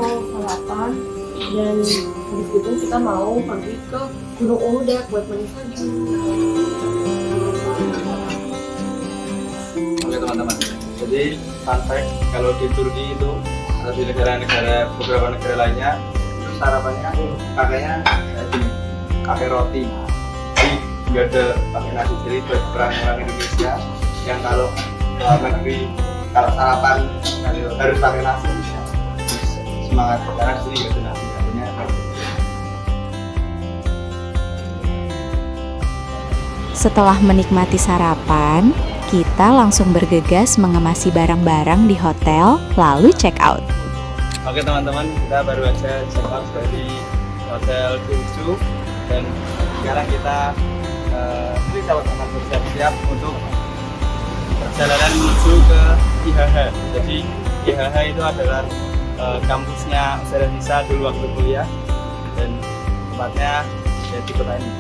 mau sarapan dan habis itu kita mau pergi ke Gunung Uludek buat main salju. Oke teman-teman, jadi fun fact kalau di Turki itu atau di negara-negara beberapa negara lainnya itu sarapannya pakainya kayak gini, pakai roti. Jadi nggak ada pakai nasi. Jadi buat orang Indonesia yang kalau negeri kalau sarapan harus pakai nasi, semangat karena di sini nggak ada nasi. Artinya Setelah menikmati sarapan, kita langsung bergegas mengemasi barang-barang di hotel, lalu check out. Oke teman-teman, kita baru aja check out dari Hotel Jeju dan sekarang kita sama-sama bersiap-siap untuk perjalanan menuju ke IHH. Jadi IHH itu adalah kampusnya Ustazah Nisa dulu waktu kuliah dan tempatnya di kota ini.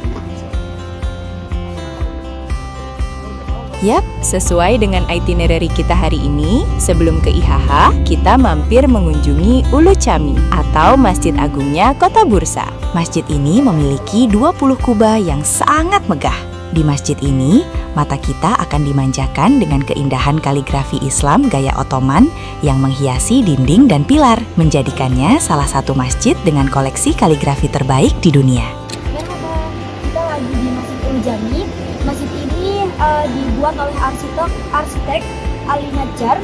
Yap, sesuai dengan itinerary kita hari ini, sebelum ke IHH, kita mampir mengunjungi Ulu Cami atau Masjid Agungnya Kota Bursa. Masjid ini memiliki 20 kubah yang sangat megah. Di masjid ini, mata kita akan dimanjakan dengan keindahan kaligrafi Islam gaya Ottoman yang menghiasi dinding dan pilar, menjadikannya salah satu masjid dengan koleksi kaligrafi terbaik di dunia. Merhaba, kita lagi di Masjid Ulu Cami. Masjid ini dibuat oleh arsitek Ali Najjar,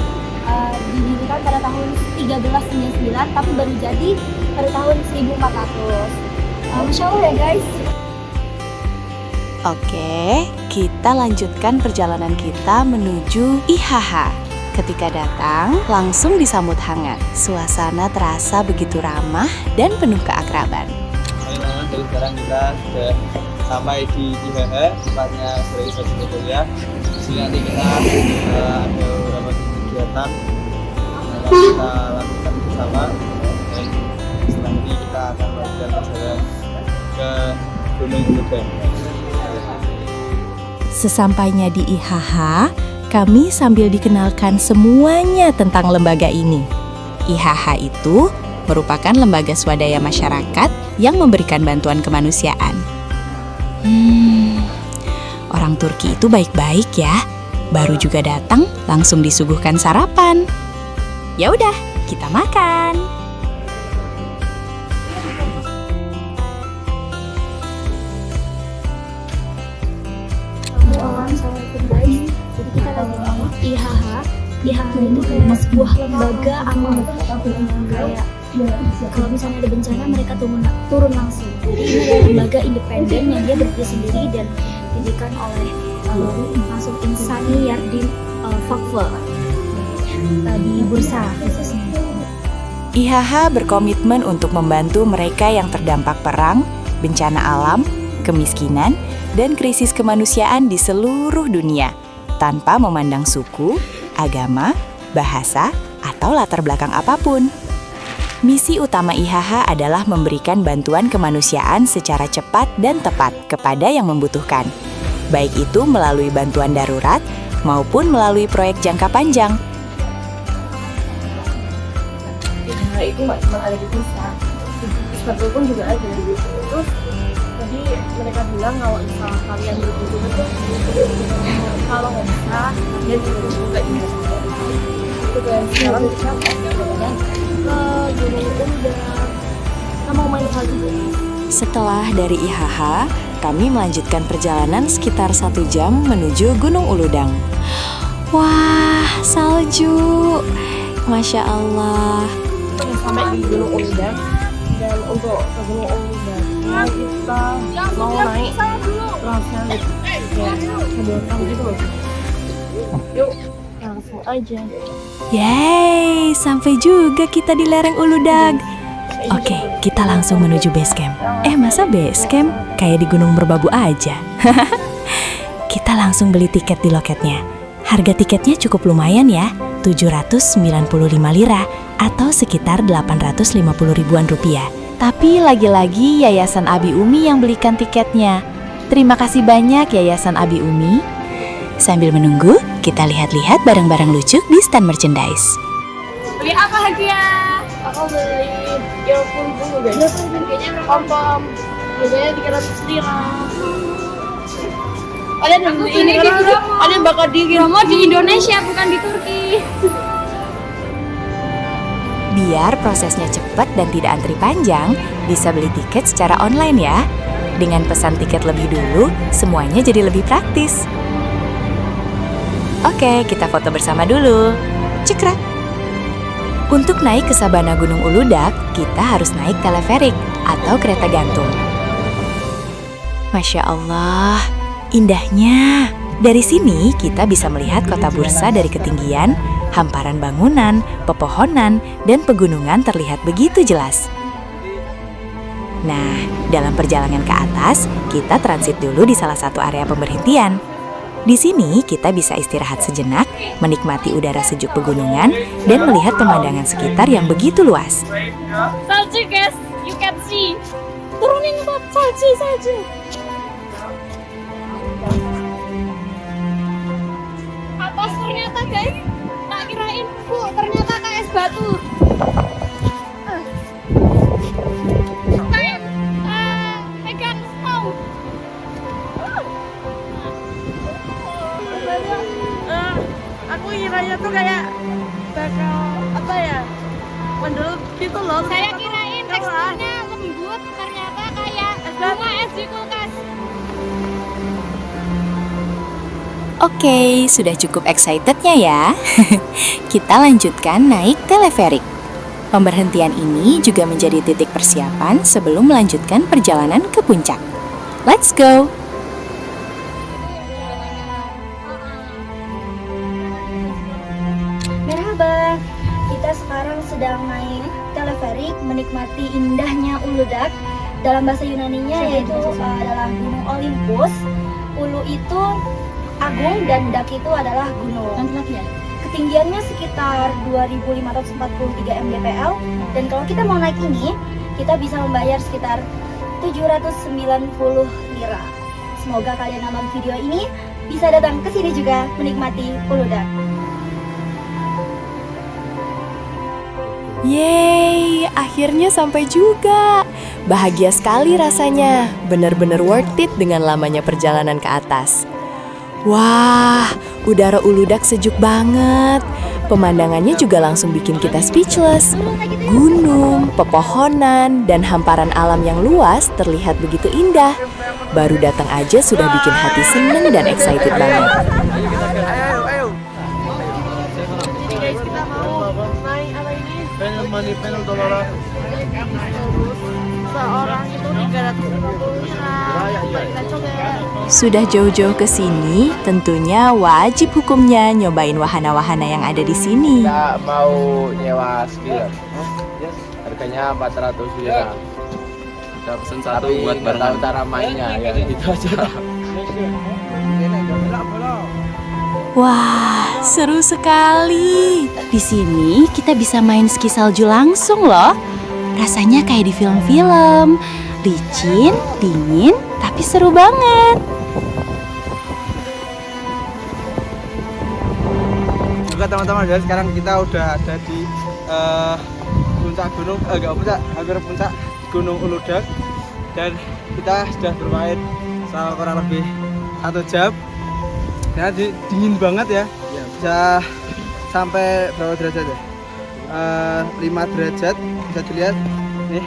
didirikan pada tahun 1399 tapi baru jadi pada tahun 1400. Masya Allah ya guys. Oke, kita lanjutkan perjalanan kita menuju IHH. Ketika datang, langsung disambut hangat. Suasana terasa begitu ramah dan penuh keakraban. Oke teman-teman, jadi sekarang kita sudah sampai di IHH, tempatnya Ustazah Nisa kuliah. Di sini nanti kita ada beberapa kegiatan yang akan kita lakukan bersama. Dan setelah ini kita akan melakukan perjalanan ke Gunung Uludek. Sesampainya di IHH, kami sambil dikenalkan semuanya tentang lembaga ini. IHH itu merupakan lembaga swadaya masyarakat yang memberikan bantuan kemanusiaan. Orang Turki itu baik-baik ya. Baru juga datang, langsung disuguhkan sarapan. Ya udah, kita makan. Assalamualaikum guys. Jadi kita lagi di IHH. IHH itu kayak sebuah lembaga amal. Kayak kalau misalnya ada bencana mereka turun langsung. Jadi ini adalah lembaga independen yang dia berdiri sendiri dan didirikan oleh langsung Insani Yardin Vakfı di Bursa khususnya. IHH berkomitmen untuk membantu mereka yang terdampak perang, bencana alam, kemiskinan, dan krisis kemanusiaan di seluruh dunia, tanpa memandang suku, agama, bahasa, atau latar belakang apapun. Misi utama IHH adalah memberikan bantuan kemanusiaan secara cepat dan tepat kepada yang membutuhkan, baik itu melalui bantuan darurat maupun melalui proyek jangka panjang. IHH itu nggak cuma ada di Bursa, di Istanbul pun juga ada. Terus tadi mereka bilang kalau misalnya kalian berkunjung itu kalau nggak bisa kalian berkunjung ke IHH. Itu kayak sekarang kita ke Gunung Uludek, kita mau main salju. Setelah dari IHH, kami melanjutkan perjalanan sekitar 1 jam menuju Gunung Uludang. Wah, salju! Masya Allah. Kita udah sampai di Gunung Uludek dan untuk ke Gunung Uludek kita mau naik perahu lift ya, sebuah gitu loh. Yuk, langsung aja. Yeay, sampai juga kita di lereng Uludag. Oke, kita langsung menuju base camp. Masa base camp? Kayak di Gunung Merbabu aja. Kita langsung beli tiket di loketnya. Harga tiketnya cukup lumayan ya, 795 lira atau sekitar 850 ribuan rupiah. Tapi lagi-lagi Yayasan Abi Umi yang belikan tiketnya. Terima kasih banyak Yayasan Abi Umi. Sambil menunggu, kita lihat-lihat barang-barang lucu di stand merchandise. Beli apa hadiah? Aku beli earphone dulu guys. Harganya berapa? Harganya 300 lira. Kalian beli ini karena kalian bakal di Romo di Indonesia bukan di Turki. Biar prosesnya cepat dan tidak antri panjang, bisa beli tiket secara online ya. Dengan pesan tiket lebih dulu, semuanya jadi lebih praktis. Oke, kita foto bersama dulu. Cekrak. Untuk naik ke Sabana Gunung Uludak, kita harus naik teleferik atau kereta gantung. Masya Allah, indahnya. Dari sini kita bisa melihat kota Bursa dari ketinggian, hamparan bangunan, pepohonan, dan pegunungan terlihat begitu jelas. Nah, dalam perjalanan ke atas, kita transit dulu di salah satu area pemberhentian. Di sini kita bisa istirahat sejenak, menikmati udara sejuk pegunungan, dan melihat pemandangan sekitar yang begitu luas. Salju guys, you can see. Turunin Bob, salju. Atas ternyata guys, tak kirain Bu, ternyata kayak es batu. Kayak pegang snow. Aku kiranya tuh kayak bakal apa ya, mendelut gitu loh. Saya kirain teksturnya lembut, ternyata kayak bunga es di kulkas. Oke, sudah cukup excitednya ya. Kita lanjutkan naik teleferik. Pemberhentian ini juga menjadi titik persiapan sebelum melanjutkan perjalanan ke puncak. Let's go! Merhaba, kita sekarang sedang naik teleferik menikmati indahnya Uludak. Dalam bahasa Yunaninya yaitu adalah Gunung Olympus. Ulu itu agung dan dak itu adalah gunung. Ketinggiannya sekitar 2.543 mdpl dan kalau kita mau naik ini, kita bisa membayar sekitar 790 lira. Semoga kalian nonton video ini bisa datang ke sini juga menikmati Uludak. Yeay, akhirnya sampai juga. Bahagia sekali rasanya. Benar-benar worth it dengan lamanya perjalanan ke atas. Wah, udara Uludak sejuk banget. Pemandangannya juga langsung bikin kita speechless. Gunung, pepohonan, dan hamparan alam yang luas terlihat begitu indah. Baru datang aja sudah bikin hati seneng dan excited banget. Ayo. Jadi guys, kita mau naik apa ini? Panel dolar. Seorang itu 350 lira. Kita coba. Sudah jauh-jauh ke sini, tentunya wajib hukumnya nyobain wahana-wahana yang ada di sini. Kita mau nyewa skier. Harganya 400 lira. Kita pesen satu Tapi buat nggak tahu barengan. cara mainnya ya, itu aja. Wah, seru sekali. Di sini kita bisa main ski salju langsung loh. Rasanya kayak di film-film. Licin, dingin, tapi seru banget. Juga teman-teman, jadi sekarang kita udah ada di puncak gunung, enggak puncak, hampir puncak Gunung Uludak, dan kita sudah bermain selama kurang lebih 1 jam. Ya, dingin banget ya, bisa sampai berapa derajat ya? 5 derajat, bisa dilihat nih,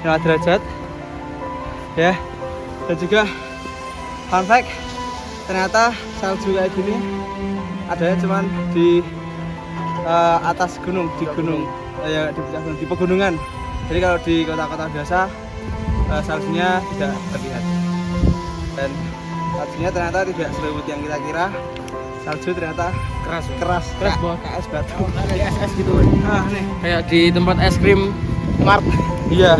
5 derajat ya. Dan juga fun fact, ternyata salju kayak gini adanya cuman di atas gunung, di gunung ya, di pegunungan. Jadi kalau di kota-kota biasa saljunya tidak terlihat, dan saljunya ternyata tidak selembut yang kita kira. Salju ternyata keras banget, kayak es batu, kayak es gitu. Nih Kayak di tempat es krim Mart. iya,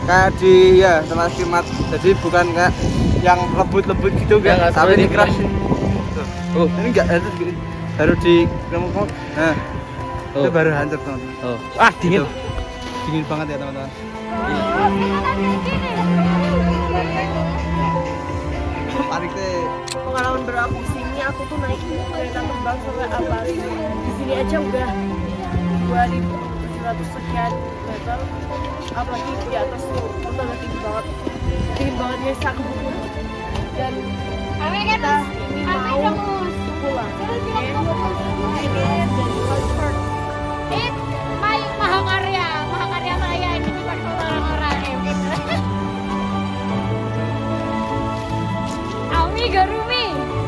kayak di tempat es krim Mart. Jadi bukan kayak yang lembut-lembut gitu Ya, enggak, nggak, tapi seperti ini keras. Oh. Ini enggak, itu baru di remuk. Nah, itu Oh. baru hancur teman. Oh. Ah, dingin. Dingin banget ya teman-teman. Panik deh. Pengalaman berapa di sini, aku tuh naik kereta terbang sampai apa? Di sini aja udah 2.700 sekian meter, apalagi di atas tuh udah tinggi banget guys, aku dan kita ini mau pulang. Mahakarya saya ini bukan orang-orang Ami Garumi.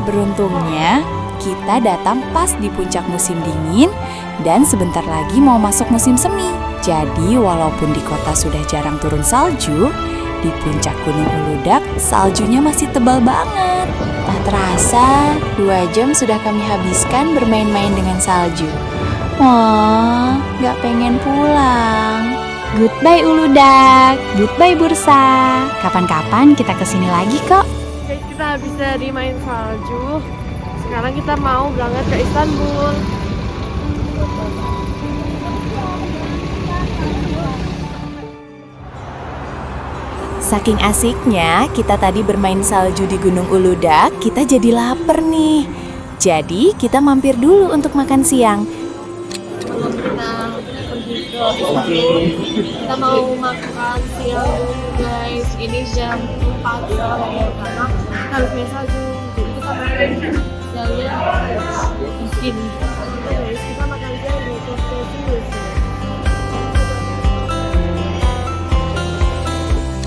Beruntungnya, kita datang pas di puncak musim dingin dan sebentar lagi mau masuk musim semi. Jadi walaupun di kota sudah jarang turun salju, di puncak Gunung Uludak saljunya masih tebal banget. Tak terasa, 2 jam sudah kami habiskan bermain-main dengan salju. Wah, gak pengen pulang. Goodbye Uludak, goodbye Bursa. Kapan-kapan kita kesini lagi kok. Guys, kita habis dari main salju. Sekarang kita mau berangkat ke Istanbul. Saking asiknya kita tadi bermain salju di Gunung Uludak, kita jadi lapar nih. Jadi kita mampir dulu untuk makan siang. Sebelum kita pergi ke Istanbul, kita mau makan siang dulu guys. Ini jam 4 sekarang ya, karena kita harus main salju. Jadi kita makan siangnya di sini. Oke guys, kita makan siang di Cafe Singles.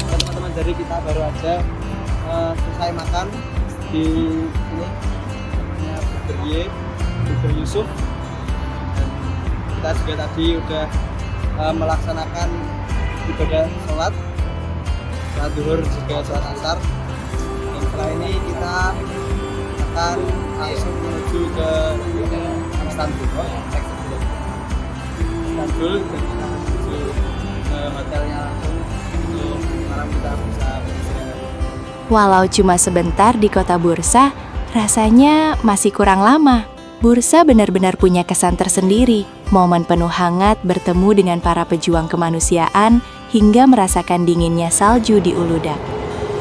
Teman-teman, jadi kita baru aja selesai makan di sini, namanya Burger Yusuf. Dan kita juga tadi udah melaksanakan ibadah sholat zuhur juga sholat asar. Dan setelah ini kita akan langsung menuju ke Istanbul. Dan kita menuju ke hotelnya langsung untuk malam kita bisa beristirahat. Walau cuma sebentar di kota Bursa, rasanya masih kurang lama. Bursa benar-benar punya kesan tersendiri. Momen penuh hangat bertemu dengan para pejuang kemanusiaan hingga merasakan dinginnya salju di Uludak.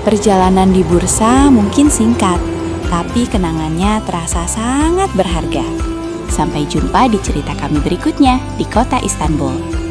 Perjalanan di Bursa mungkin singkat, tapi kenangannya terasa sangat berharga. Sampai jumpa di cerita kami berikutnya di kota Istanbul.